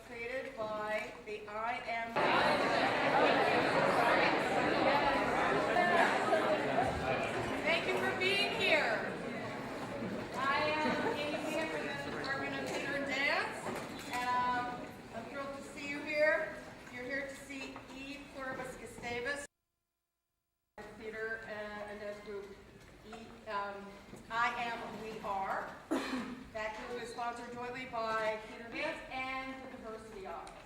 created by the I Am. Thank you for being here. I am Amy from the Department of Theater and Dance, and I'm thrilled to see you here. You're here to see Pluribus Theater and Dance Group. I Am We Are. That group is sponsored jointly by Theater and Dance and the Diversity Office.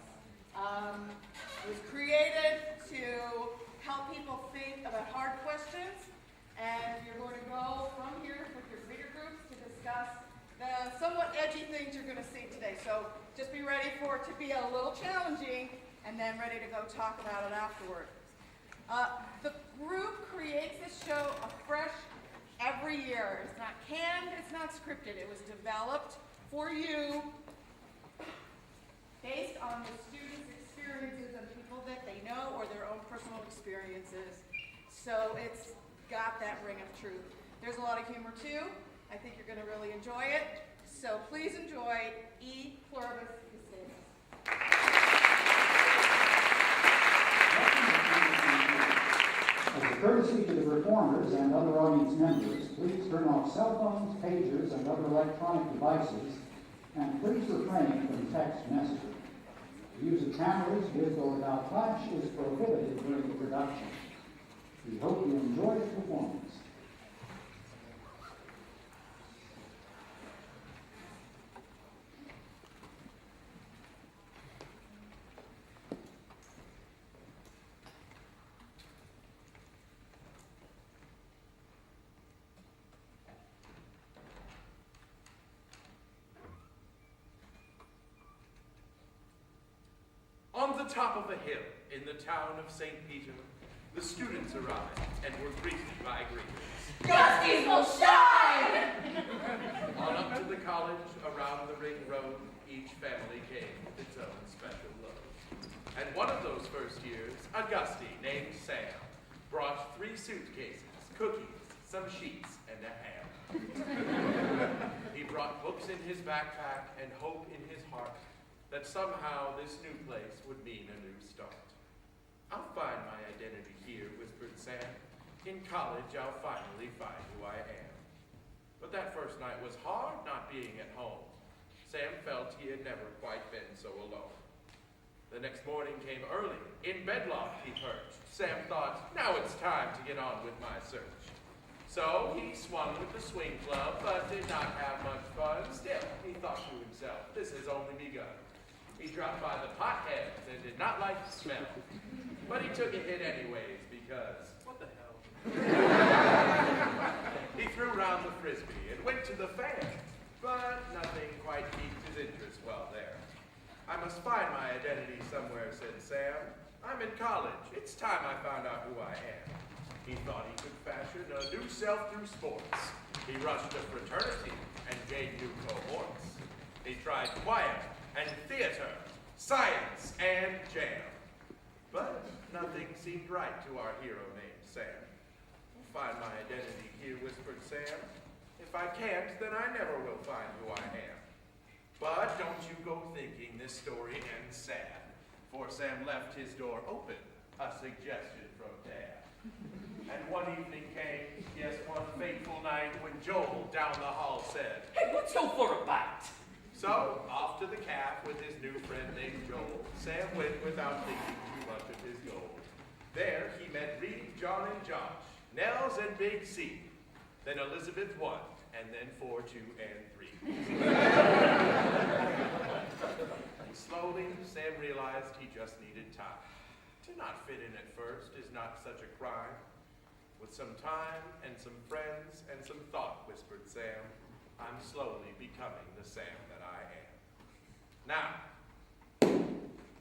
It was created to help people think about hard questions, and you're going to go from here with your bigger groups to discuss the somewhat edgy things you're going to see today. So just be ready for it to be a little challenging, and then ready to go talk about it afterward. The group creates this show afresh every year. It's not canned, it's not scripted. It was developed for you based on the students' experiences and people that they know or their own personal experiences. So it's got that ring of truth. There's a lot of humor too. I think you're going to really enjoy it. So please enjoy Pluribus. As a courtesy to the performers and other audience members, please turn off cell phones, pagers, and other electronic devices, and please refrain from text messaging. The use of cameras with or without flash is prohibited during the production. We hope you enjoy the performance. On the top of a hill in the town of St. Peter, the students arrived and were greeted by greeters. Gusties will shine! On up to the college, around the ring road, each family came with its own special load. And one of those first years, a Gustie named Sam, brought 3 suitcases, cookies, some sheets, and a ham. He brought books in his backpack and hope in his heart that somehow this new place would mean a new start. I'll find my identity here, whispered Sam. In college, I'll finally find who I am. But that first night was hard not being at home. Sam felt he had never quite been so alone. The next morning came early. In bedlock he perched. Sam thought, now it's time to get on with my search. So he swung with the swing club, but did not have much fun. Still, he thought to himself, this has only begun. He dropped by the potheads and did not like the smell. But he took a hit anyways because, what the hell? He threw round the frisbee and went to the fair, but nothing quite piqued his interest while there. I must find my identity somewhere, said Sam. I'm in college. It's time I found out who I am. He thought he could fashion a new self through sports. He rushed a fraternity and gained new cohorts. He tried choir and theater, science, and jam. But nothing seemed right to our hero named Sam. Find my identity here, whispered Sam. If I can't, then I never will find who I am. But don't you go thinking this story ends sad, for Sam left his door open, a suggestion from Dad. And one evening came, yes, one fateful night, when Joel down the hall said, Hey, let's go for a bite. So, off to the calf with his new friend named Joel, Sam went without thinking too much of his goal. There he met Reed, John, and Josh, Nels, and Big C, then Elizabeth 1, and then 4, 2, and 3. And slowly, Sam realized he just needed time. To not fit in at first is not such a crime. With some time and some friends and some thought, whispered Sam, I'm slowly becoming the Sam that I am. Now,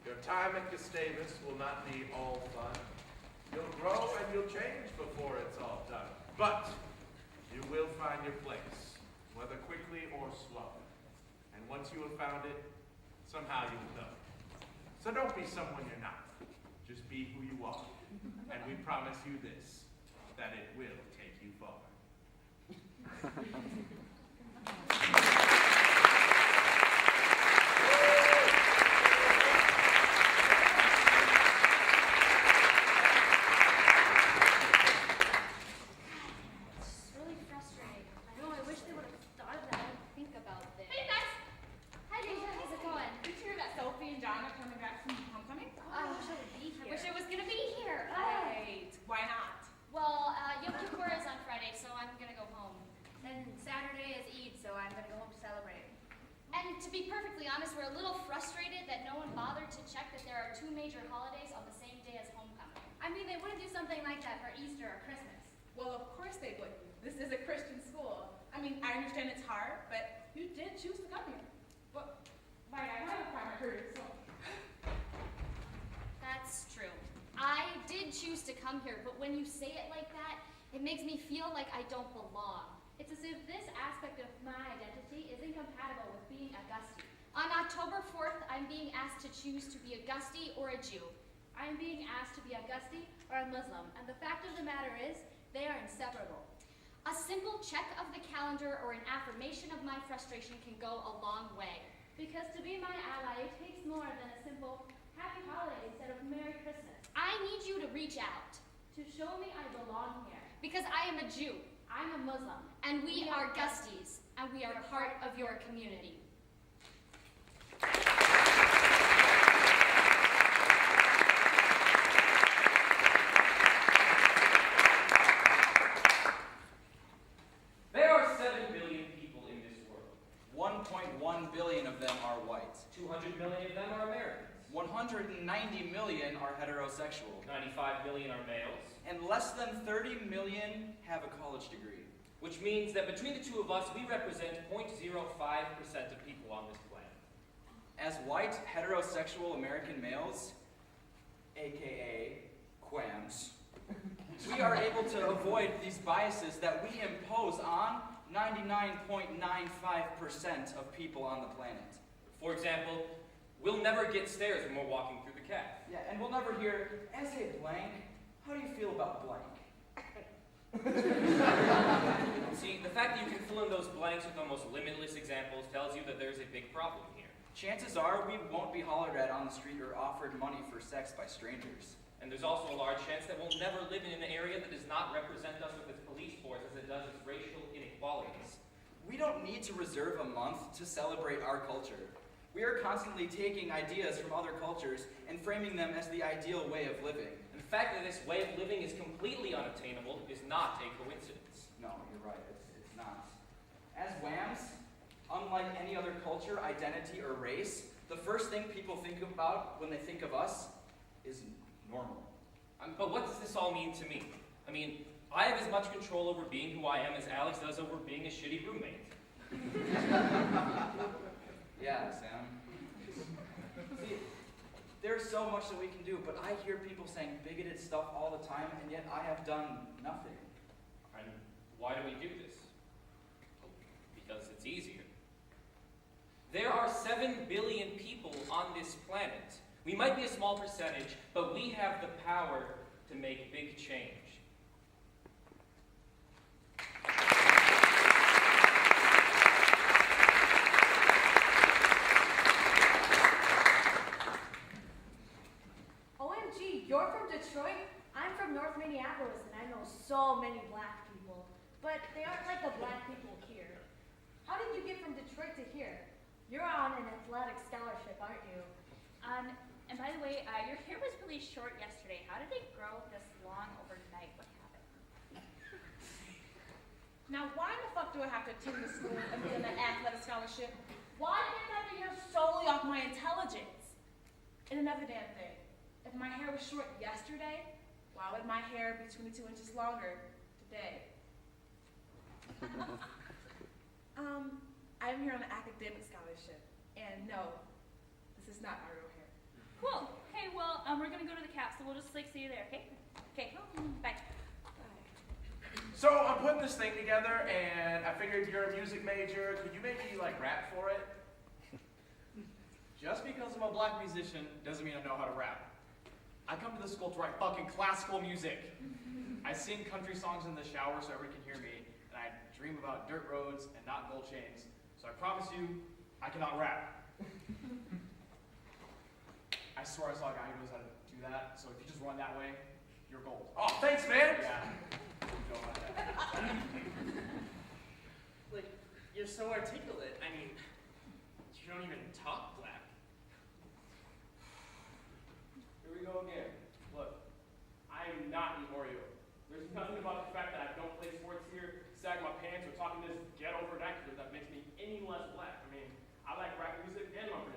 your time at Gustavus will not be all fun. You'll grow and you'll change before it's all done. But you will find your place, whether quickly or slow. And once you have found it, somehow you'll know. So don't be someone you're not. Just be who you are. And we promise you this, that it will take you far. honest, we're a little frustrated that no one bothered to check that there are 2 major holidays on the same day as homecoming. I mean, they wouldn't do something like that for Easter or Christmas. Well, of course they wouldn't. This is a Christian school. I mean, I understand it's hard, but you did choose to come here. But, like, I have a primary career, so. That's true. I did choose to come here, but when you say it like that, it makes me feel like I don't belong. It's as if this aspect of my identity is incompatible with being a Gustie. On October 4th, I'm being asked to choose to be a Gustie or a Jew. I am being asked to be a Gustie or a Muslim, and the fact of the matter is, they are inseparable. A simple check of the calendar or an affirmation of my frustration can go a long way. Because to be my ally, it takes more than a simple Happy Holiday instead of Merry Christmas. I need you to reach out. To show me I belong here. Because I am a Jew. I'm a Muslim. And we are Gusties. And we are part of your community. There are 7 billion people in this world. 1.1 billion of them are white. 200 million of them are Americans. 190 million are heterosexual. 95 million are males. And less than 30 million have a college degree. Which means that between the two of us, we represent 0.05% of people on this planet. As white, heterosexual American males, aka quams, we are able to avoid these biases that we impose on 99.95% of people on the planet. For example, we'll never get stares when we're walking through the caf. Yeah, and we'll never hear, as a blank, how do you feel about blank? See, the fact that you can fill in those blanks with almost limitless examples tells you that there's a big problem here. Chances are we won't be hollered at on the street or offered money for sex by strangers. And there's also a large chance that we'll never live in an area that does not represent us with its police force as it does its racial inequalities. We don't need to reserve a month to celebrate our culture. We are constantly taking ideas from other cultures and framing them as the ideal way of living. And the fact that this way of living is completely unobtainable is not a coincidence. No, you're right, it's not. As WAMs, unlike any other culture, identity, or race, the first thing people think about when they think of us is normal. But what does this all mean to me? I mean, I have as much control over being who I am as Alex does over being a shitty roommate. Yeah, Sam. See, there's so much that we can do, but I hear people saying bigoted stuff all the time, and yet I have done nothing. And why do we do this? Because it's easier. There are 7 billion people on this planet. We might be a small percentage, but we have the power to make big change. OMG, you're from Detroit? I'm from North Minneapolis, and I know so many black people. But they aren't like the black people here. How did you get from Detroit to here? You're on an athletic scholarship, aren't you? And by the way, your hair was really short yesterday. How did it grow this long overnight? What happened? Now, why the fuck do I have to attend this school and be on an athletic scholarship? Why can't I be here solely off my intelligence? And another damn thing. If my hair was short yesterday, why would my hair be 22 inches longer today? I'm here on an academic scholarship, and no, this is not my real hair. Cool. Okay, well, we're gonna go to the cap, so we'll just see you there, okay? Okay, bye. So I'm putting this thing together, and I figured you're a music major. Could you maybe like rap for it? Just because I'm a black musician doesn't mean I know how to rap. I come to this school to write fucking classical music. I sing country songs in the shower so everyone can hear me, and I dream about dirt roads and not gold chains. So I promise you, I cannot rap. I swear I saw a guy who knows how to do that, so if you just run that way, you're gold. Oh, thanks, man. Yeah. You know about that. Like, you're so articulate. I mean, you don't even talk black. Here we go again. Look, I am not an Oreo. There's nothing about the fact that I don't play sports here, sag my pants, or talking this ghetto vernacular that makes me any less black. I mean, I like rap music and I'm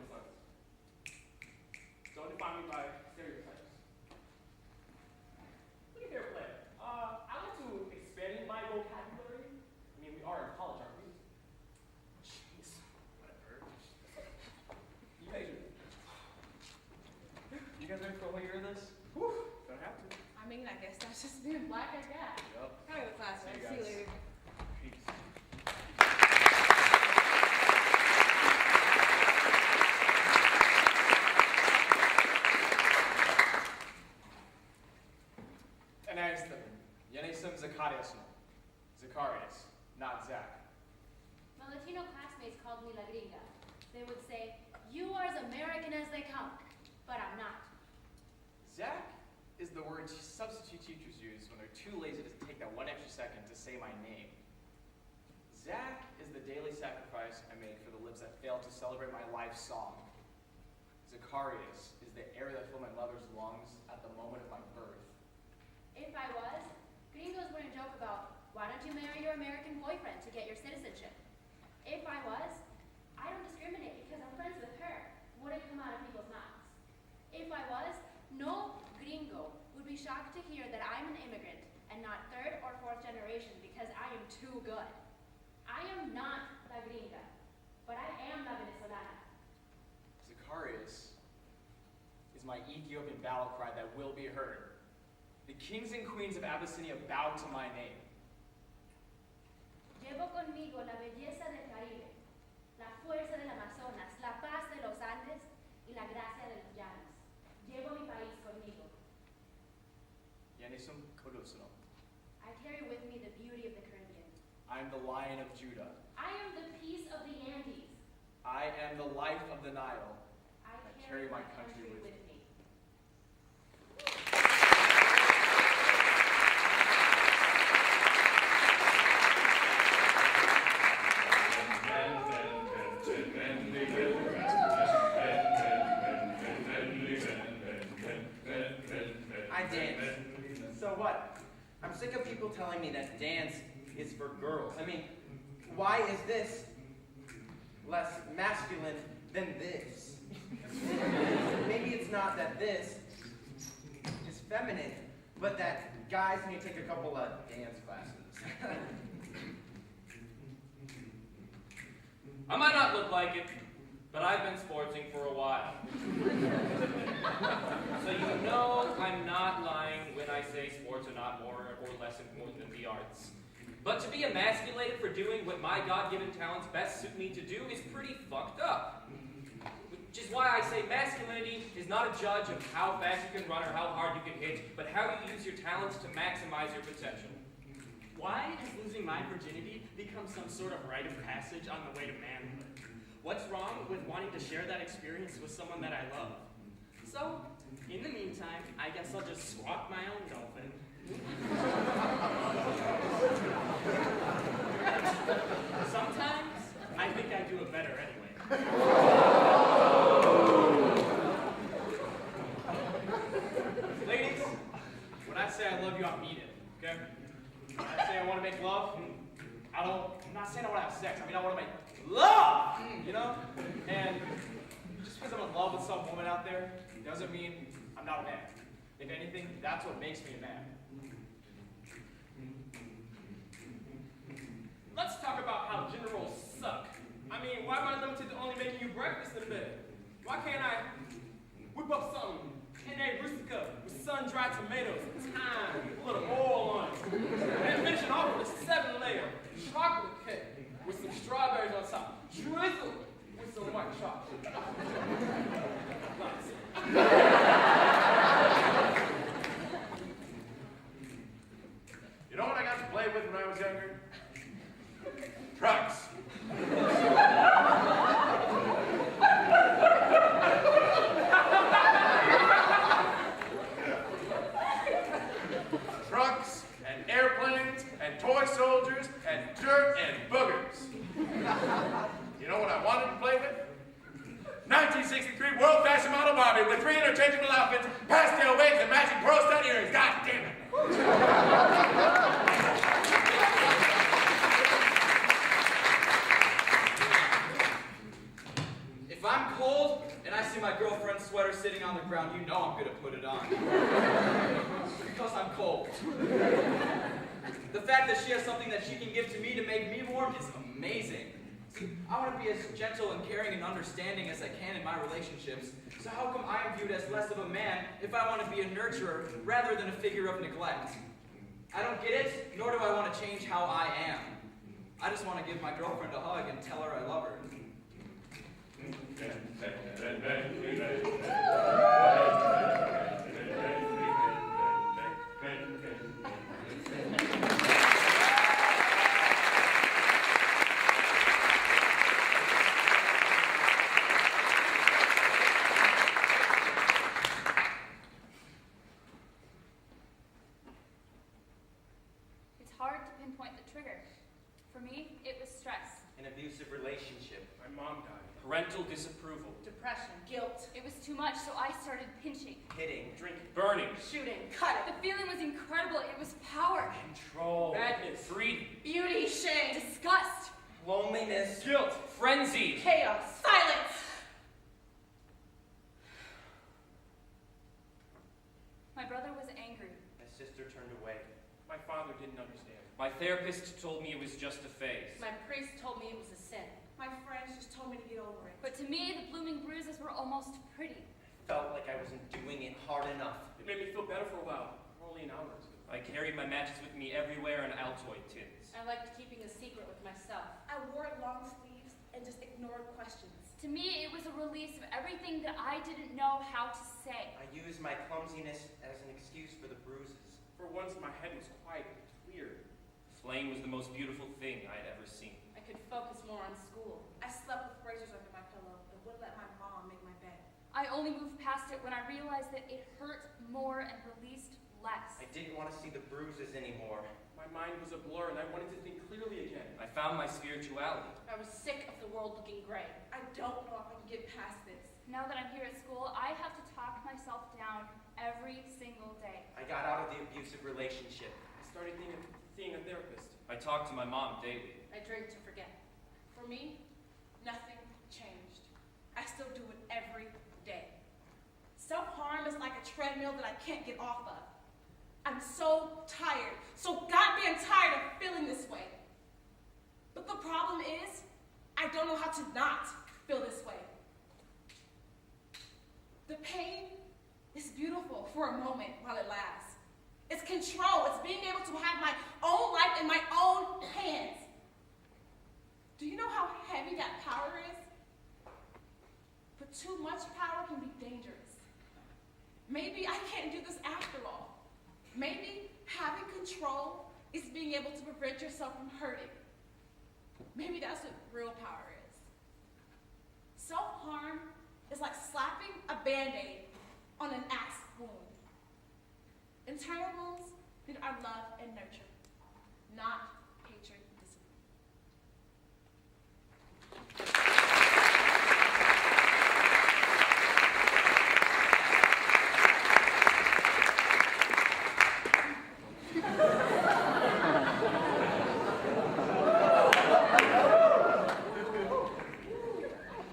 Zacharias, not Zach. My Latino classmates called me La Gringa. They would say, "You are as American as they come," but I'm not. Zach is the word substitute teachers use when they're too lazy to take that one extra second to say my name. Zach is the daily sacrifice I make for the lips that fail to celebrate my life song. Zacharias is the air that filled my mother's lungs at the moment of my birth. If I was, gringos wouldn't joke about, "Why don't you marry your American boyfriend to get your citizenship?" If I was, "I don't discriminate because I'm friends with her," wouldn't come out of people's mouths. If I was, no gringo would be shocked to hear that I'm an immigrant and not third or fourth generation because I am too good. I am not La Gringa, but I am La Venezolana. Zacharias is my Ethiopian battle cry that will be heard. The kings and queens of Abyssinia bow to my name. Llevo conmigo la belleza del Caribe, la fuerza del Amazonas, la paz de los Andes y la gracia de los llanos. Llevo mi país conmigo. Yanisum Kodosuno. I carry with me the beauty of the Caribbean. I am the Lion of Judah. I am the peace of the Andes. I am the life of the Nile. I carry my country with me. I dance. So what? I'm sick of people telling me that dance is for girls. I mean, why is this less masculine than this? Maybe it's not that this is feminine, but that guys need to take a couple of dance classes. I might not look like it, but I've been sporting for a while. So you know I'm not lying when I say sports are not more or less important than the arts. But to be emasculated for doing what my God-given talents best suit me to do is pretty fucked up. Which is why I say masculinity is not a judge of how fast you can run or how hard you can hit, but how you use your talents to maximize your potential. Why has losing my virginity become some sort of rite of passage on the way to manhood? What's wrong with wanting to share that experience with someone that I love? So, in the meantime, I guess I'll just squawk my own dolphin. Sometimes, I think I do it better anyway. Ladies, when I say I love you, I mean it, okay? When I say I want to make love, I'm not saying I want to have sex. I mean, I want to make love, you know? And just because I'm in love with some woman out there doesn't mean I'm not a man. If anything, that's what makes me a man. Let's talk about how generals suck. I mean, why am I limited to only making you breakfast in bed? Why can't I whip up something penne rustica with sun-dried tomatoes, thyme, a little oil on it, and finish it off with a 7-layer chocolate cake with some strawberries on top, drizzled with some white chocolate. You know what I got to play with when I was younger? Trucks. Trucks and airplanes and toy soldiers and dirt and boogers. You know what I wanted to play with? 1963 World Fashion Model Barbie with 3 interchangeable outfits, pastel wigs, and matching pearl stud earrings. God damn it. If I'm cold and I see my girlfriend's sweater sitting on the ground, you know I'm gonna put it on. Because I'm cold. The fact that she has something that she can give to me to make me warm is amazing. See, I want to be as gentle and caring and understanding as I can in my relationships. So how come I am viewed as less of a man if I want to be a nurturer rather than a figure of neglect? I don't get it, nor do I want to change how I am. I just want to give my girlfriend a hug and tell her I love her. For me, it was stress. An abusive relationship. My mom died. Parental disapproval. Depression, guilt, It was too much, so I started pinching. Hitting. Drinking. Burning. shooting, cutting, The feeling was incredible. It was power, Control. Madness. Freedom. beauty, shame, disgust. Loneliness. Guilt. Frenzy. chaos, silence. My brother was angry. My sister turned away. My father didn't understand. My therapist told me it was just a phase. My priest told me it was a sin. My friends just told me to get over it. But to me, the blooming bruises were almost pretty. Felt like I wasn't doing it hard enough. It made me feel better for a while. Only an hour or two. I carried my matches with me everywhere in Altoid tins. I liked keeping a secret with myself. I wore long sleeves and just ignored questions. To me, it was a release of everything that I didn't know how to say. I used my clumsiness as an excuse for the bruises. For once, my head was quite clear. Flame was the most beautiful thing I'd ever seen. I could focus more on school. I slept with razors under my pillow and wouldn't let my mom make my bed. I only moved past it when I realized that it hurt more and released less. I didn't want to see the bruises anymore. My mind was a blur and I wanted to think clearly again. I found my spirituality. I was sick of the world looking gray. I don't know if I can get past this. Now that I'm here at school, I have to talk myself down every single day. I got out of the abusive relationship. I started seeing a therapist. I talked to my mom daily. I drink to forget. For me, nothing changed. I still do it every day. Self-harm is like a treadmill that I can't get off of. I'm so tired, so goddamn tired of feeling this way. But the problem is, I don't know how to not feel this way. The pain is beautiful for a moment while it lasts. It's control. It's being able to have my own life in my own hands. Do you know how heavy that power is? But too much power can be dangerous. Maybe I can't do this after all. Maybe having control is being able to prevent yourself from hurting. Maybe that's what real power is. Self-harm is like slapping a Band-Aid on an axe wound. Internal wounds need our love and nurture, not hatred and discipline.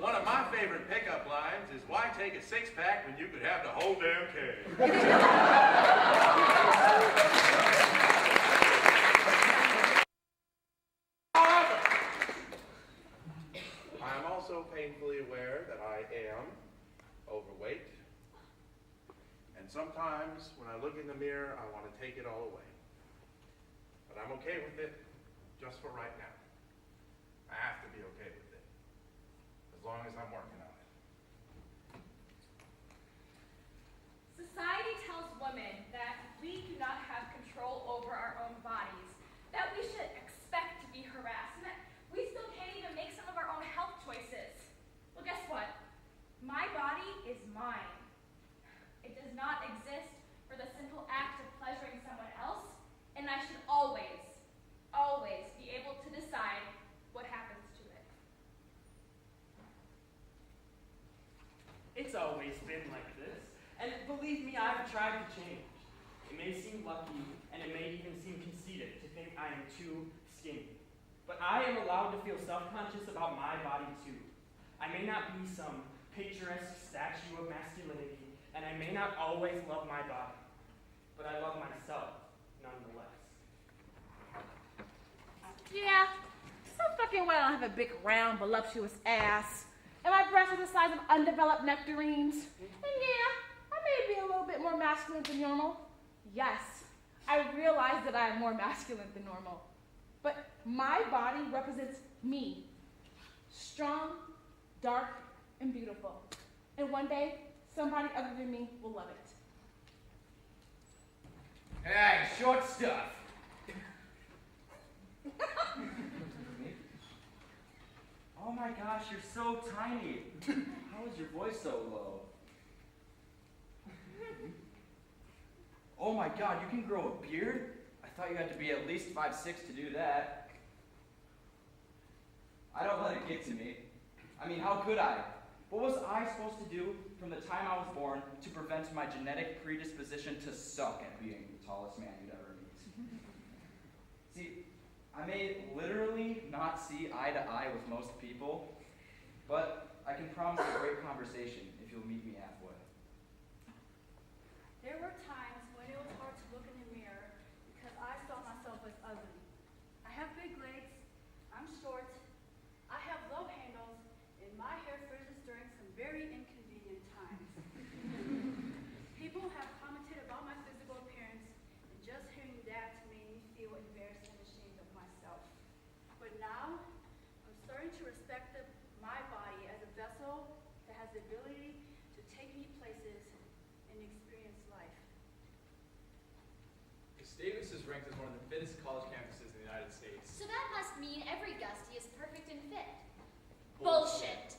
One of my favorite pickup lines is, why take a six-pack when you could have the whole damn keg? I am also painfully aware that I am overweight. And sometimes when I look in the mirror, I want to take it all away. But I'm okay with it just for right now. I have to be okay with it, as long as I'm working on it. Society tells women that we do not have control over our own bodies, that we should expect to be harassed, and that we still can't even make some of our own health choices. Well, guess what? My body is mine. It does not exist for the simple act of pleasuring someone else, and I should always, always be able to decide what happens to it. It's always been like this, and believe me, I've tried to change. It may seem lucky, and it may even seem conceited to think I am too skinny. But I am allowed to feel self-conscious about my body too. I may not be some picturesque statue of masculinity, and I may not always love my body, but I love myself nonetheless. Yeah, so fucking well I don't have a big, round, voluptuous ass. And my breasts are the size of undeveloped nectarines. And yeah, I may be a little bit more masculine than normal. Yes, I realize that I am more masculine than normal. But my body represents me. Strong, dark, and beautiful. And one day, somebody other than me will love it. Hey, short stuff. Oh my gosh, you're so tiny. How is your voice so low? Oh my god, you can grow a beard? I thought you had to be at least 5'6" to do that. get to me. I mean, how could I? What was I supposed to do from the time I was born to prevent my genetic predisposition to suck at being the tallest man you'd ever meet? See, I may literally not see eye to eye with most people, but I can promise a great conversation if you'll meet me halfway. There were times when it was hard to look in the mirror because I saw myself as ugly. I have big legs, I'm short, I have low handles, and my hair frizzes during some very inconvenient times. People have commented about my physical appearance, and just hearing that made me feel embarrassed and ashamed of myself. But now, I'm starting to respect my body as a vessel that has the ability to take me places and experience life. Gustavus is ranked as one of the fittest college campuses in the United States. So that must mean every Gusty is perfect and fit. Bullshit.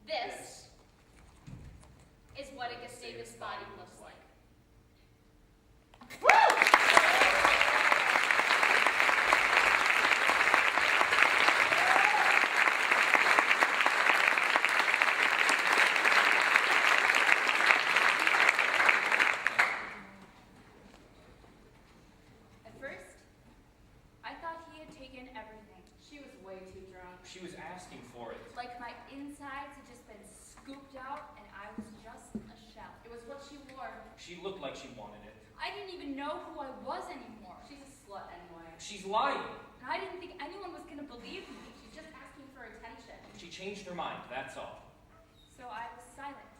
This is what a Gustavus body looks like. At first, I thought he had taken everything. She was way too drunk. She was asking for it. Like my insides had just been scooped out and I was just a shell. It was what she wore. She looked like she wanted it. I didn't even know who I was anymore. She's a slut anyway. She's lying. And I didn't think anyone was gonna believe me. She's just asking for attention. She changed her mind, that's all. So I was silent.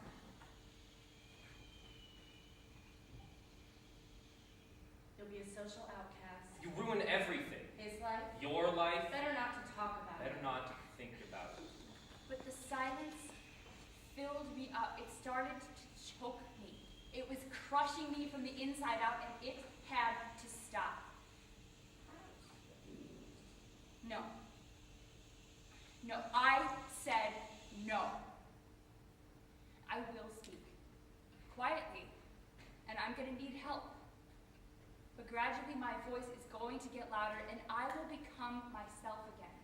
You'll be a social outcast. You ruin everything. His life? Your life. Better not to talk about Better it. not think about it. But the silence filled me up. It started to choke me. It was crushing me from the inside out, and it had to stop. No. No, I said no. I will speak. Quietly. And I'm gonna need help. But gradually my voice is going to get louder, and I will become myself again.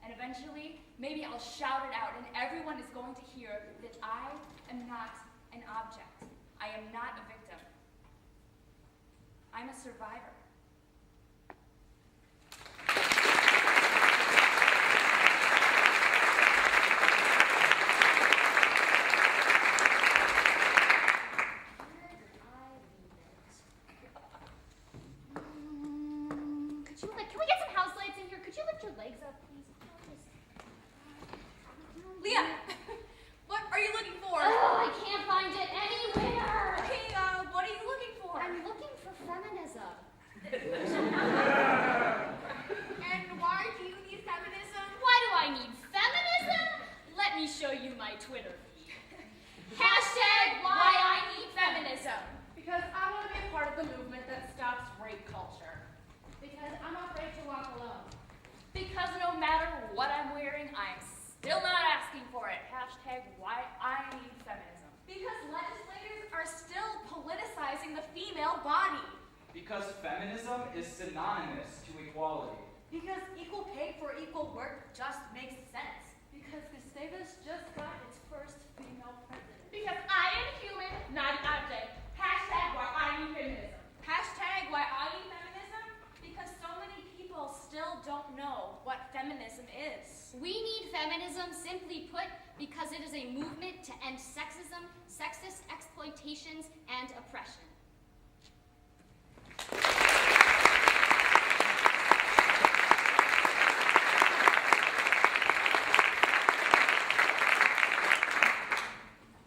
And eventually, maybe I'll shout it out, and everyone is going to hear that I am not an object. I am not a victim. I'm a survivor. Can we get some house lights in here? Could you lift your legs up, please? Leah, what are you looking for? Oh, I can't find it anywhere. Okay, what are you looking for? I'm looking for feminism. And why do you need feminism? Why do I need feminism? Let me show you my Twitter feed. Hashtag why I need feminism. Because I want to be a part of the movement that stops rape culture. Because I'm afraid to walk alone. Because no matter what I'm wearing, I'm still not asking for it. Hashtag why I need feminism. Because legislators are still politicizing the female body. Because feminism is synonymous to equality. Because equal pay for equal work just makes sense. Because Gustavus just got its first female president. Because I am human, not an object. Hashtag why I need feminism. Hashtag why I need feminism. Because so many people still don't know what feminism is. We need feminism, simply put, because it is a movement to end sexism, sexist exploitations, and oppression.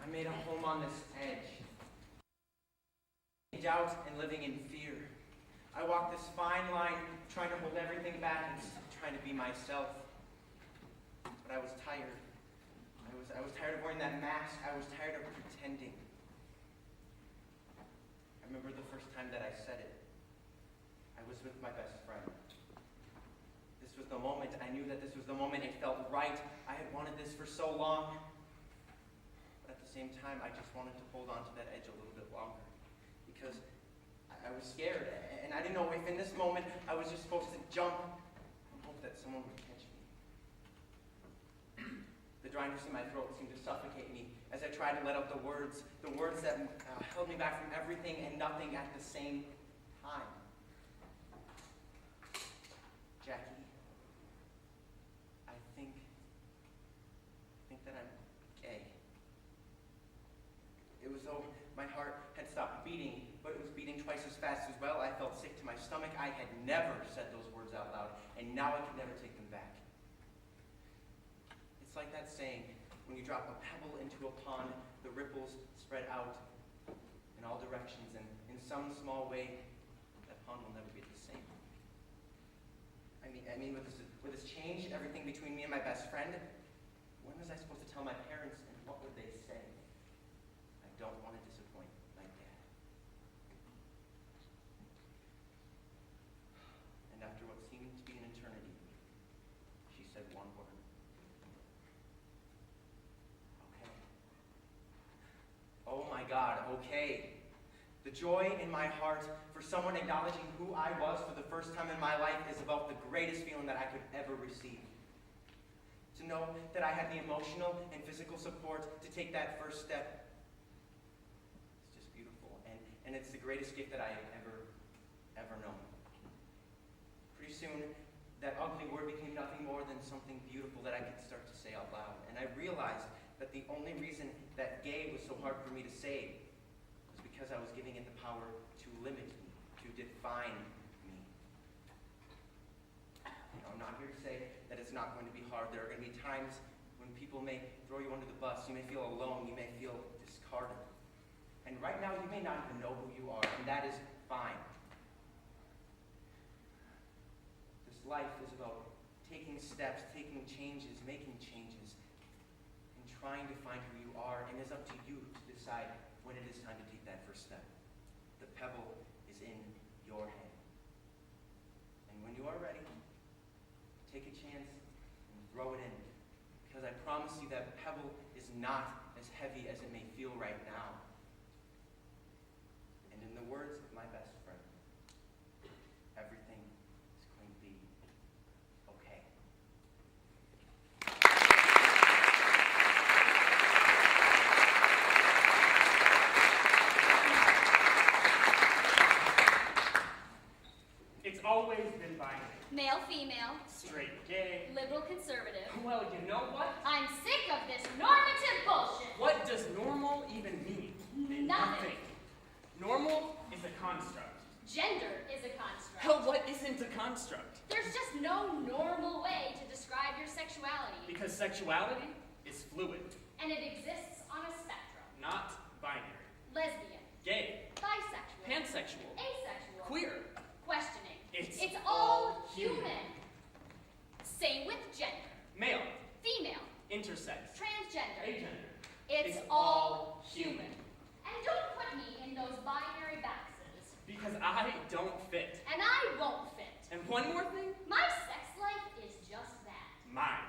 I made a home on this edge. Doubt and living in fear. I walked this fine line, trying to hold everything back and trying to be myself. But I was tired. I was tired of wearing that mask. I was tired of pretending. I remember the first time that I said it. I was with my best friend. This was the moment. I knew that this was the moment. It felt right. I had wanted this for so long. But at the same time, I just wanted to hold on to that edge a little bit longer. Because I was scared, and I didn't know if in this moment I was just supposed to jump and hope that someone would catch me. The dryness in my throat seemed to suffocate me as I tried to let out the words that held me back from everything and nothing at the same time. Jackie, I think that I'm gay. It was though my heart had stopped beating, but it was beating twice as fast as well. I felt sick to my stomach. I had never said those words out loud, and now I could never take them back. It's like that saying, when you drop a pebble into a pond, the ripples spread out in all directions, and in some small way, that pond will never be the same. I mean, with this change, everything between me and my best friend, when was I supposed to tell my parents, and what would they say? I don't want to disappoint my dad. And after what seemed to be an eternity, she said one word. Okay. Oh my God, okay. The joy in my heart for someone acknowledging who I was for the first time in my life is about the greatest feeling that I could ever receive. To know that I had the emotional and physical support to take that first step. It's just beautiful, and it's the greatest gift that I have ever known. Pretty soon, that ugly word became nothing more than something beautiful that I could start to say out loud. And I realized that the only reason that gay was so hard for me to say was because I was giving it the power to limit me, to define me. I'm not here to say that it's not going to be hard. There are going to be times when people may throw you under the bus. You may feel alone. You may feel discarded. And right now, you may not even know who you are, and that is fine. This life is about taking steps, taking changes, making changes, and trying to find who you are, and it's up to you to decide when it is time to take that first step. The pebble is in your hand. And when you are ready, take a chance and throw it in. Because I promise you that pebble is not as heavy as it may feel right now. And in the words of my best friend, everything is going to be okay. It's always been binary. Male, female, Straight, gay. liberal, conservative. Well, you know what? I'm sick of this normative bullshit. What does normal even mean? Nothing. Normal is a construct. Gender is a construct. Hell, what isn't a construct? There's just no normal way to describe your sexuality. Because sexuality is fluid, And it exists on a spectrum. not binary. Lesbian, Gay, bisexual, pansexual, asexual, queer. questioning. It's all human. Same with gender. Male, Female, intersex, transgender. agender. It's all human. And don't put me in those binary boxes. Because I don't fit. And I won't fit. And one more thing, My sex life is just that. mine.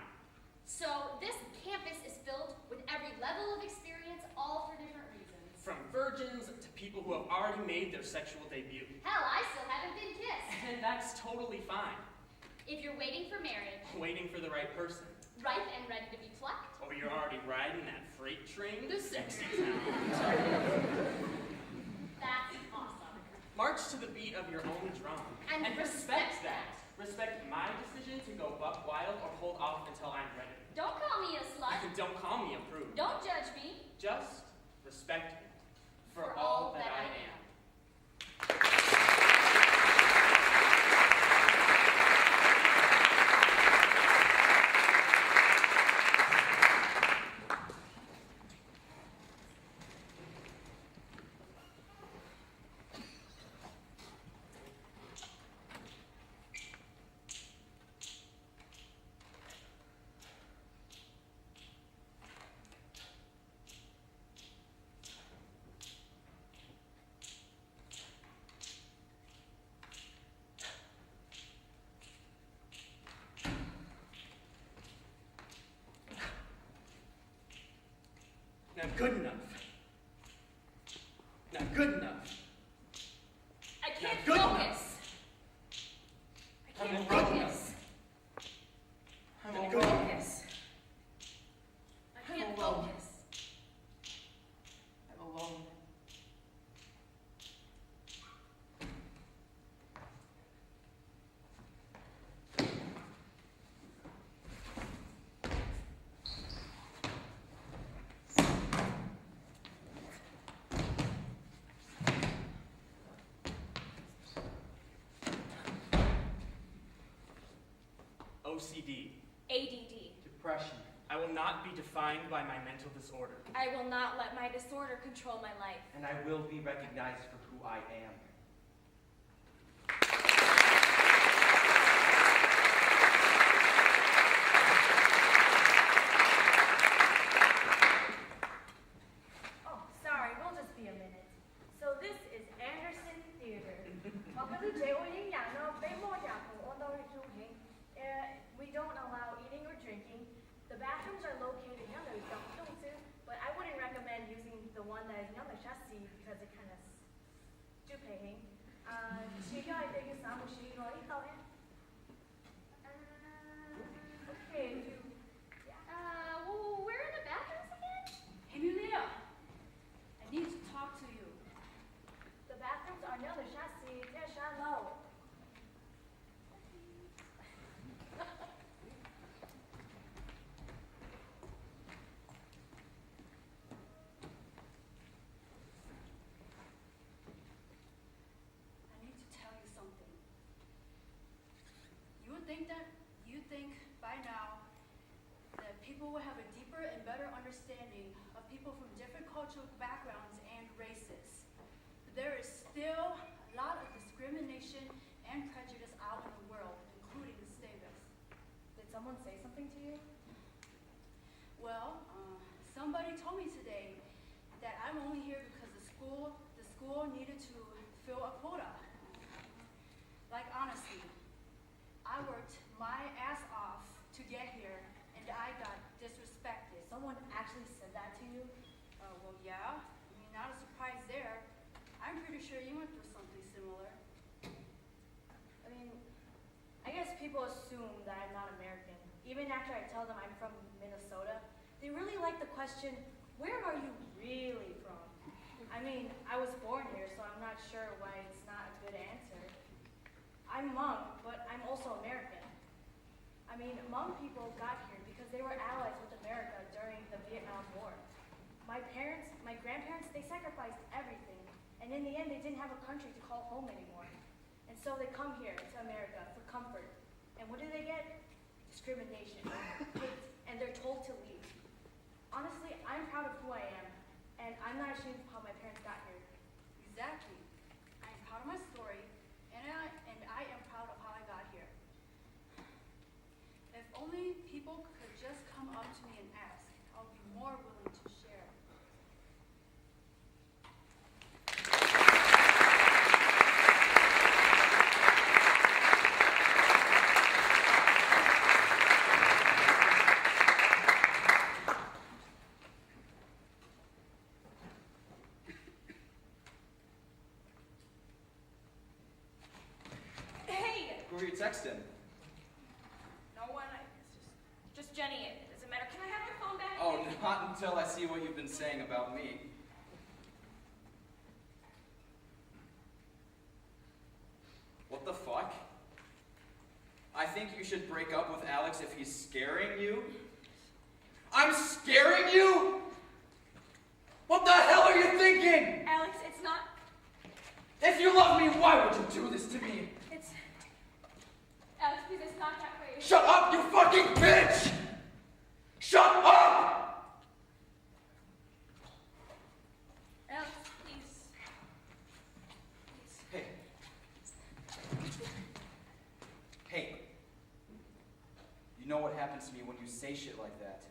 So this campus is filled with every level of experience, all for different reasons. From virgins to people who have already made their sexual debut. Hell, I still haven't been kissed. And that's totally fine. If you're waiting for marriage, Waiting for the right person. ripe and ready to be plucked, Or you're already riding that freight train to sexy town. that's awesome. March to the beat of your own drum. And respect that. Respect my decision to go buck wild or hold off until I'm ready. Don't call me a slut. Don't call me a prude. Don't judge me Just respect me for all that I am. Not good enough. Not good enough. I can't good focus. I I'm can't good focus. OCD. ADD. Depression. I will not be defined by my mental disorder. I will not let my disorder control my life. And I will be recognized for who I am. Oh, sorry, we'll just be a minute. So this is Anderson Theater. We don't allow eating or drinking. The bathrooms are located in the but I wouldn't recommend using the one that is in the chassis because it kind of stupid. Okay, Where are the bathrooms again? Emilia, I need to talk to you. The bathrooms are near the chassis. They're shallow. I need to tell you something. You think by now that people will have a deeper and better understanding of people from different cultural backgrounds and races. There is still a lot of discrimination and prejudice out in the world, including the Stavis. Did someone say something to you? Well, somebody told me today that I'm only here because the school needed to fill a quota. Like honestly, I worked my ass off to get here, and I got disrespected. Someone actually said that to you? Well, yeah. I mean, not a surprise there. I'm pretty sure you went through something similar. I mean, I guess people assume that I'm not American. Even after I tell them I'm from Minnesota, they really like the question, where are you really from? I mean, I was born here, so I'm not sure why it's not a good answer. I'm Hmong, but I'm also American. I mean, Hmong people got here because they were allies with America during the Vietnam War. My grandparents, they sacrificed everything, and in the end, they didn't have a country to call home anymore. And so they come here to America for comfort. And what do they get? Discrimination, hate, and they're told to leave. Honestly, I'm proud of who I am, and I'm not ashamed of how my parents got here. Exactly. I'm proud of my story, and I am proud of how I got here. If only people could just come up to me and ask, I'll be more willing to share. Hey! Who are you texting? No one. It's just Jenny. It doesn't matter. Can I have your phone back? Oh, not until I see what you've been saying about me. What the fuck? I think you should break up with Alex if he's scaring you. I'm scaring you? What the hell are you thinking? Alex, it's not. If you love me, why would you do this to me? It's. Alex, please, it's not that way. Shut up, you fucking bitch! Shut up! Alex, please. Hey. Hey. You know what happens to me when you say shit like that.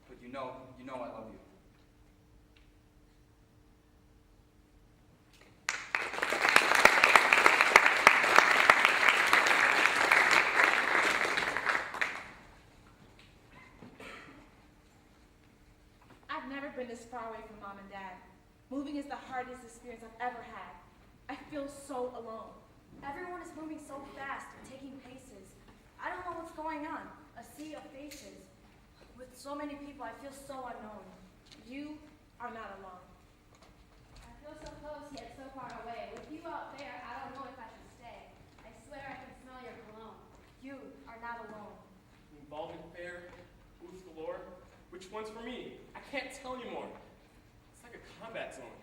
But you know I love you. I've never been this far away from mom and dad. Moving is the hardest experience I've ever had. I feel so alone. Everyone is moving so fast and taking paces. I don't know what's going on. A sea of faces. With so many people, I feel so unknown. You are not alone. I feel so close yet so far away. With you out there, I don't know if I should stay. I swear I can smell your cologne. You are not alone. Involving fair, booths galore. Which one's for me? I can't tell anymore. It's like a combat zone.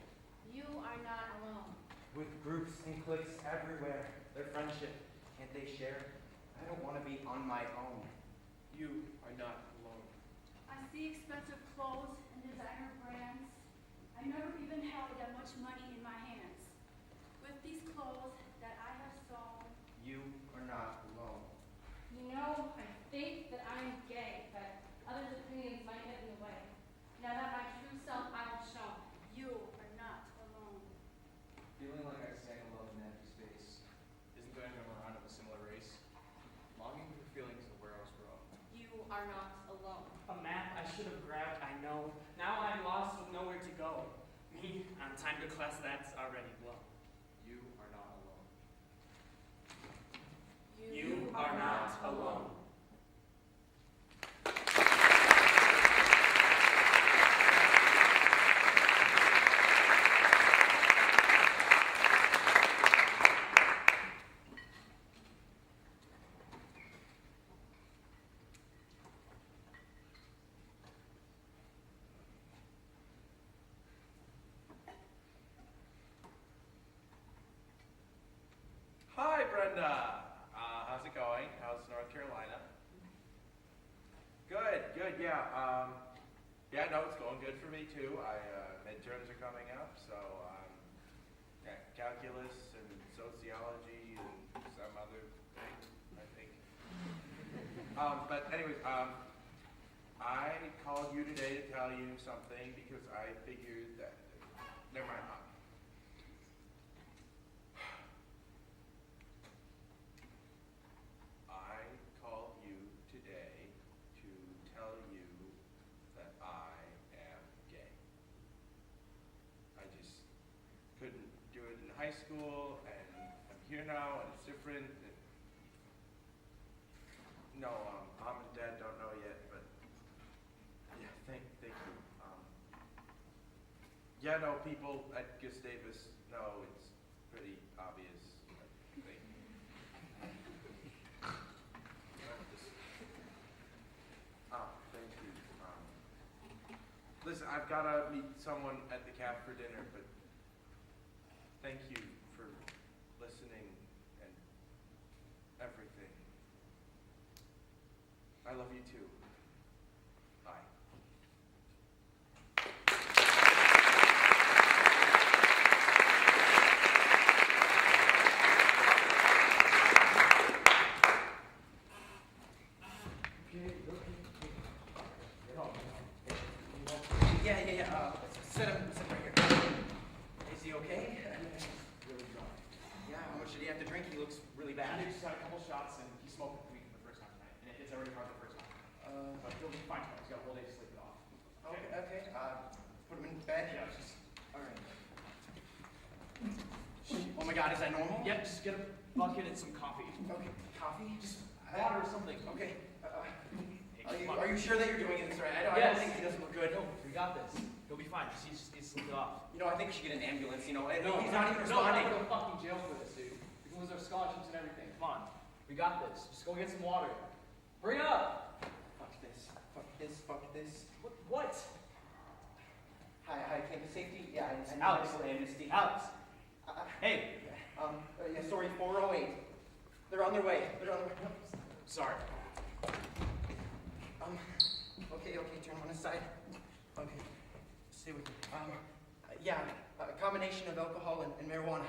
You are not alone. With groups and cliques everywhere, their friendship Can't they share? I don't want to be on my own. You are not alone. I see expensive clothes and designer brands. I never even held that much money in my hands. With these clothes that I have sewn, You are not alone. You know, I think that I'm gay, but others' opinions might get in the way. Now that my true self I will show. you are not alone. Feeling like I stand alone in empty space. Isn't there anyone around of a similar race? Longing for feelings of where I was growing. You are not alone. A map I should have grabbed, I know. Now I'm lost with nowhere to go. Me, on time to class, that's already blown. You are not alone. You are not alone. Hi, Brenda. How's it going? How's North Carolina? Good, good, yeah. Yeah, no, it's going good for me too. Midterms are coming up, so yeah, calculus and sociology and some other thing, I think. But anyways, I called you today to tell you something because I figured that, never mind. I called you today to tell you that I am gay. I just couldn't do it in high school, and I'm here now, and it's different. No, mom and dad don't know yet, but yeah, thank you. Yeah, no, people at Gustavus know it's pretty obvious, I think. Thank you. Listen, I've got to meet someone at the caf for dinner, but thank you for listening and everything. I love you too. Bye. Yeah. Sit him right here. Is he okay? Really drunk. Yeah, how much did he have to drink? He looks really bad. He just had a couple shots and he smoked with weed for the first time tonight. And it's already hard the first time. But he'll be fine tomorrow. He's got a whole day to sleep it off. Okay. Put him in bed? Yeah, just. Alright. Oh my god, is that normal? Yep, just get a bucket and some coffee. Okay, coffee? Just water or something. Okay. Hey, come on. Are you sure that you're doing this right? I don't Yes. think he doesn't look good. No, we got this. He'll be fine. Just needs to sleep it off. You know, I think we should get an ambulance, you know. No, he's not even No, I'm responding. gonna go fucking jail for this, dude. We can lose our scholarships and everything. Come on. We got this. Just go get some water. Hurry up! Fuck this. Fuck this. What? Hi, campus safety? Yeah, I need Alex. medical amnesty. Alex. Hey. Yeah, sorry, 408. They're on their way. Sorry. Okay, turn on his side. Okay, stay with me. Yeah, a combination of alcohol and marijuana.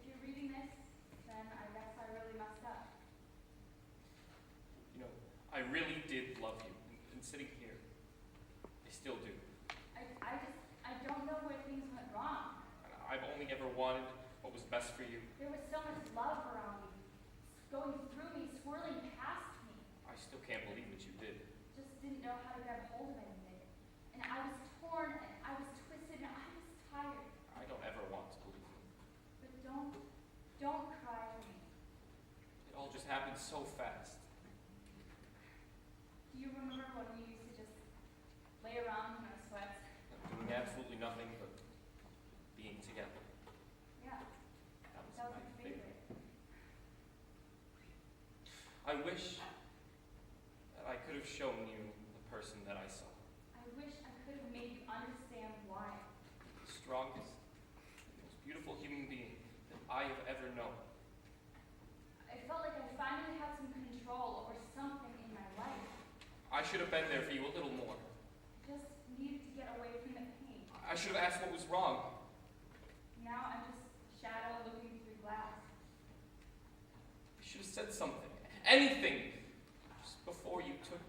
If you're reading this, then I guess I really messed up. You know, I really did love you. And sitting here, I still do. I don't know where things went wrong. I've only ever wanted what was best for you. There was so much love around me, going through me, swirling past me. I still can't believe what you did. Just didn't know how to grab hold of anything. And I was torn, and I was twisted, and I was tired. I don't ever want to believe you. But don't cry for me. It all just happened so fast. Do you remember when we used to just lay around in our sweats? Doing absolutely nothing but being together. Yeah, That was that was my my favorite. I wish that I could have shown you the person that I saw. I wish I could have made you understand why. The strongest, most beautiful human being that I have ever known. I felt like I finally had some control over something in my life. I should have been there for you a little more. I just needed to get away from the pain. I should have asked what was wrong. Now I'm just a shadow looking through glass. You should have said something. Anything. Just before you took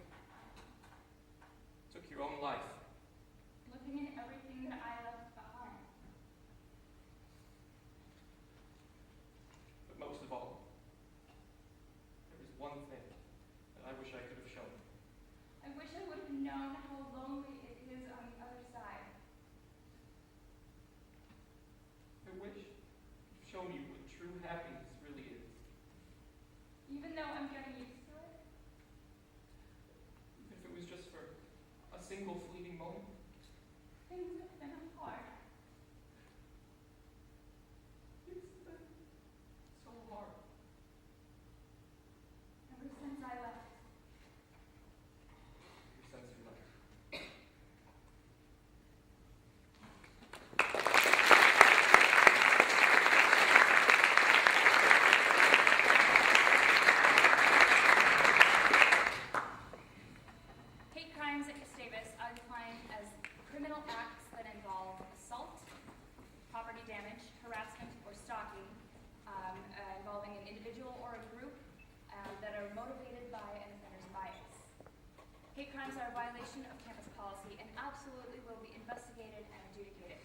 your own life. Looking at everything that I left behind. But most of all, there is one thing that I wish I could have shown you. I wish I would have known how lonely it is on the other side. I wish I'd shown you what true happiness really is. Even though I'm getting used to it. Even if it was just for a single fleeting moment. Things have been hard. It's been so hard. Ever since I left. Ever since you left. Hate crimes at Gustavus are defined as criminal acts that involve assault, property damage, harassment, or stalking, involving an individual or a group that are motivated by an offender's bias. Hate crimes are a violation of campus policy and absolutely will be investigated and adjudicated.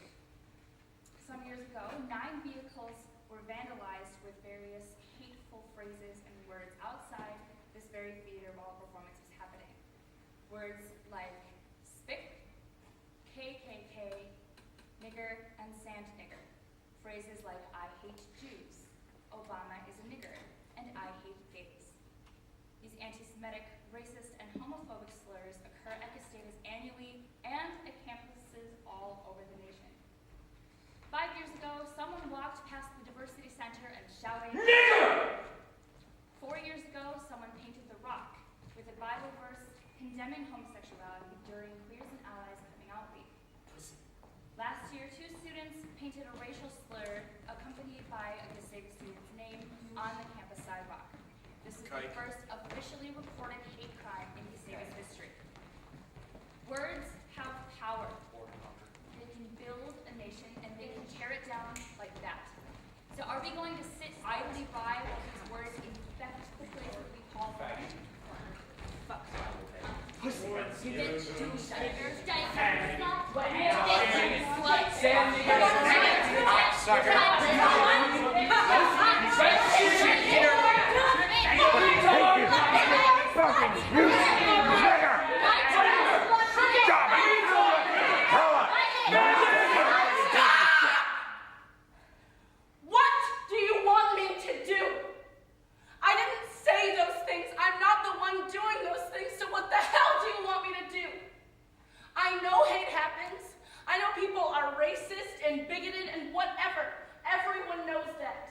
Some years ago, 9 vehicles were vandalized with various hateful phrases and words outside this very theater while a performance was happening. Words like spick, KKK, nigger, and sand nigger. Phrases like I hate Jews, Obama is a nigger, and I hate gays. These anti-Semitic, racist, and homophobic slurs occur at Gustavus annually and at campuses all over the nation. 5 years ago, someone walked past the Diversity Center and shouted, "Nigger!" 4 years ago, someone painted the rock with a Bible verse condemning homosexuality during Queers and Allies Coming Out Week. Last year, 2 students painted a racial slur accompanied by a Gustavus student's name on the campus sidewalk. This is the first officially reported hate crime in Gustavus history. Words have power. They can build a nation and they can tear it down like that. So are we going to sit idly by while these words infect the place that we call home? Fuck. Bitch, douche, nigger, dyker, slut, bitch, slut, What do you want me to do? I didn't say those things. I'm not the one doing those things, so what the hell do you want me to do? I know hate happens. I know people are racist and bigoted and whatever. Everyone knows that.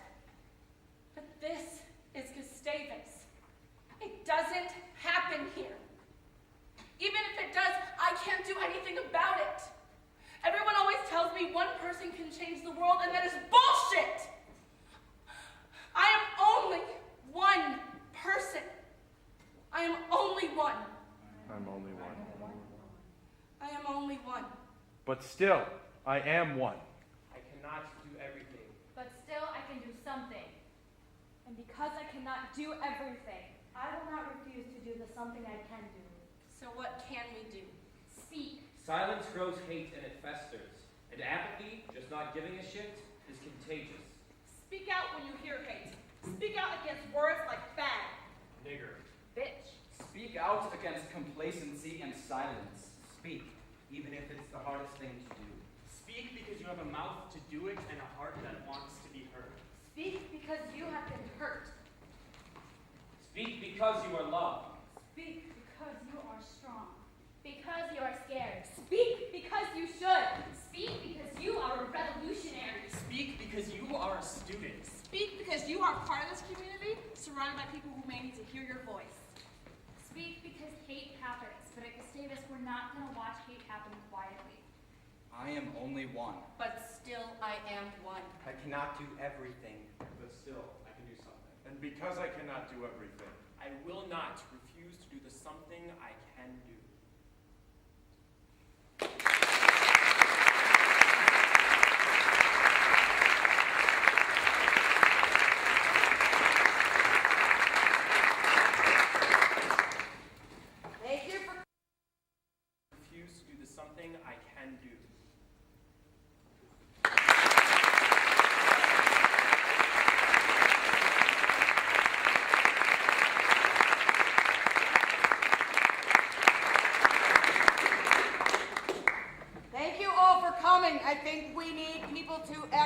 But this is Gustavus. It doesn't happen here. Even if it does, I can't do anything about it. Everyone always tells me one person can change the world, and that is bullshit. I am only one person. I am only one. I'm only one. I am only one. But still, I am one. I cannot do everything. But still, I can do something. And because I cannot do everything, I will not refuse to do the something I can do. So what can we do? Speak. Silence grows hate and it festers. And apathy, just not giving a shit, is contagious. Speak out when you hear hate. Speak out against words like fag, Nigger. bitch. Speak out against complacency and silence. Speak, even if it's the hardest thing to do. Speak because you have a mouth to do it and a heart that wants to be heard. Speak because you have been hurt. Speak because you are loved. Speak because you are strong. Because you are scared. Speak because you should. Speak because you are a revolutionary. Speak because you are a student. Speak because you are part of this community, surrounded surrounded by people who may need to hear your voice. Speak because hate happens, but at Gustavus, we're not going to watch hate happen quietly. I am only one. But still, I am one. I cannot do everything. But still, I can do something. And because I cannot do everything, I will not refuse to do the something I can do. Thank you for Refuse to do the something I can do. Thank you all for coming. I think we need people to